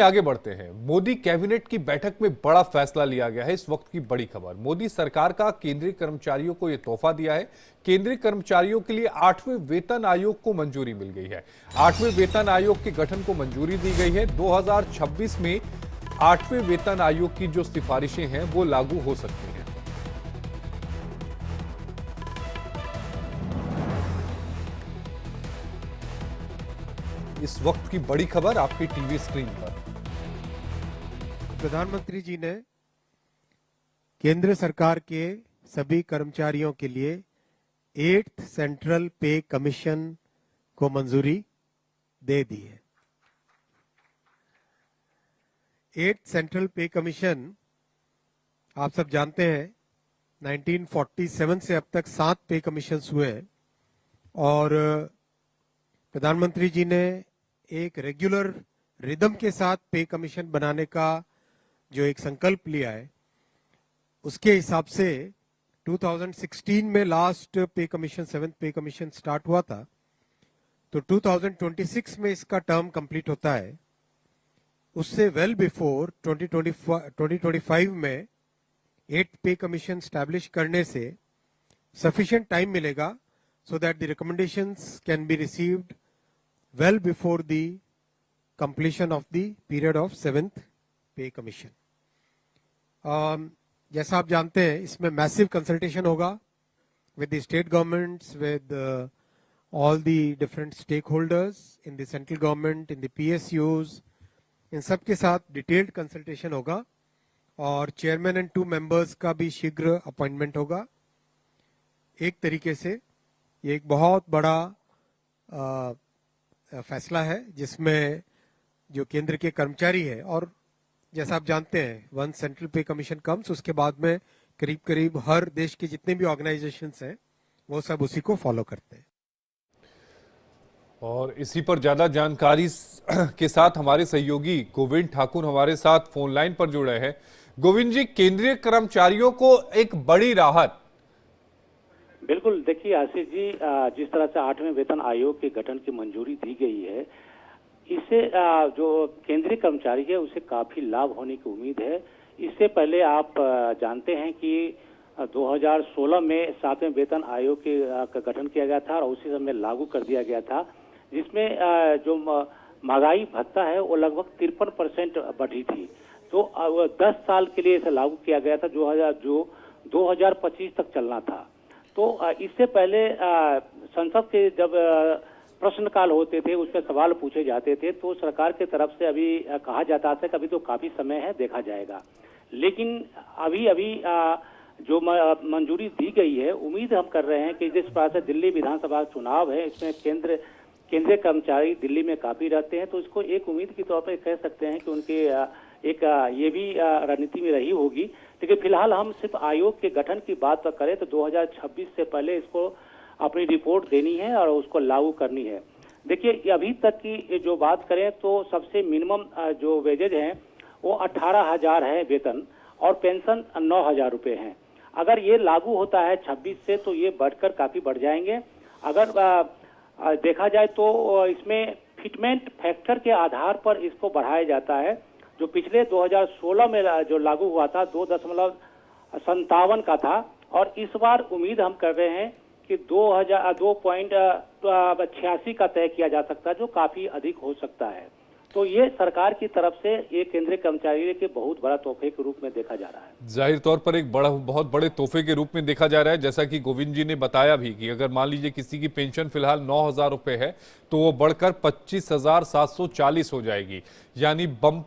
आगे बढ़ते हैं। मोदी कैबिनेट की बैठक में बड़ा फैसला लिया गया है। इस वक्त की बड़ी खबर, मोदी सरकार का केंद्रीय कर्मचारियों को यह तोहफा दिया है। केंद्रीय कर्मचारियों के लिए 8वें वेतन आयोग को मंजूरी मिल गई है। 8वें वेतन आयोग के गठन को मंजूरी दी गई है। 2026 में 8वें वेतन आयोग की जो सिफारिशें हैं वो लागू हो सकती हैं। इस वक्त की बड़ी खबर आपकी टीवी स्क्रीन पर। प्रधानमंत्री जी ने केंद्र सरकार के सभी कर्मचारियों के लिए 8th सेंट्रल पे कमीशन को मंजूरी दे दी है। 8th सेंट्रल पे कमीशन आप सब जानते हैं 1947 से अब तक 7 पे कमीशन हुए हैं और प्रधानमंत्री जी ने एक रेगुलर रिदम के साथ पे कमीशन बनाने का जो एक संकल्प लिया है, उसके हिसाब से 2016 में लास्ट पे कमीशन 7th पे कमीशन स्टार्ट हुआ था, तो 2026 में इसका टर्म कंप्लीट होता है। उससे वेल बिफोर 2025 में 8th पे कमीशन स्टैब्लिश करने से सफिशिएंट टाइम मिलेगा so that the recommendations can be received well before the completion of the period of 7th पे कमीशन। जैसा आप जानते हैं इसमें मैसिव कंसल्टेशन होगा with the state governments, with all the different stakeholders in the central government, in the PSUs, इन सब के साथ डिटेल्ड कंसल्टेशन होगा और चेयरमैन एंड 2 मेंबर्स का भी शीघ्र अपॉइंटमेंट होगा। एक तरीके से ये एक बहुत बड़ा फैसला है जिसमें जो केंद्र के कर्मचारी है, और जैसा आप जानते हैं 1 सेंट्रल पे कमीशन कम्स, उसके बाद में करीब करीब हर देश के जितने भी ऑर्गेनाइजेशंस हैं वो सब उसी को फॉलो करते हैं। और इसी पर ज्यादा जानकारी के साथ हमारे सहयोगी गोविंद ठाकुर हमारे साथ फोन लाइन पर जुड़े हैं। गोविंद जी, केंद्रीय कर्मचारियों को एक बड़ी राहत। बिल्कुल, देखिए आशीष जी, जिस तरह से 8वें वेतन आयोग के गठन की मंजूरी दी गई है, इससे जो केंद्रीय कर्मचारी है उसे काफी लाभ होने की उम्मीद है। इससे पहले आप जानते हैं कि 2016 में 7वें वेतन आयोग का गठन किया गया था और उसी समय लागू कर दिया गया था, जिसमें जो महंगाई भत्ता है वो लगभग 53% बढ़ी थी। तो 10 साल के लिए इसे लागू किया गया था जो 2025 तक चलना था। तो इससे पहले संसद के जब प्रश्नकाल होते थे, उसमें सवाल पूछे जाते थे, तो सरकार की तरफ से अभी कहा जाता था कि अभी तो काफी समय है, देखा जाएगा। लेकिन अभी जो मंजूरी दी गई है, उम्मीद हम कर रहे हैं कि जिस प्रकार से दिल्ली विधानसभा चुनाव है, इसमें केंद्रीय कर्मचारी दिल्ली में काफी रहते हैं, तो इसको एक उम्मीद के तौर पर कह सकते हैं कि उनके एक ये भी रणनीति में रही होगी। लेकिन फिलहाल हम सिर्फ आयोग के गठन की बात करें तो 2026 से पहले इसको अपनी रिपोर्ट देनी है और उसको लागू करनी है। देखिए, अभी तक की जो बात करें तो सबसे मिनिमम जो वेजेज हैं वो 18,000 है वेतन, और पेंशन 9,000 रुपये हैं। अगर ये लागू होता है 26 से तो ये बढ़कर काफी बढ़ जाएंगे। अगर देखा जाए तो इसमें फिटमेंट फैक्टर के आधार पर इसको बढ़ाया जाता है। जो पिछले 2016 में जो लागू हुआ था 2.57 का था, और इस बार उम्मीद हम कर रहे हैं कि 2.86 का तय किया जा सकता है, जो काफी अधिक हो सकता है। तो ये सरकार की तरफ से ये केंद्रीय कर्मचारी के बहुत बड़ा तोहफे के रूप में देखा जा रहा है। जाहिर तौर पर एक बहुत बड़े तोहफे के रूप में देखा जा रहा है। जैसा कि गोविंद जी ने बताया भी कि अगर मान लीजिए किसी की पेंशन फिलहाल 9,000 रुपए है तो वो बढ़कर 25,740 हो जाएगी, यानी बम्पर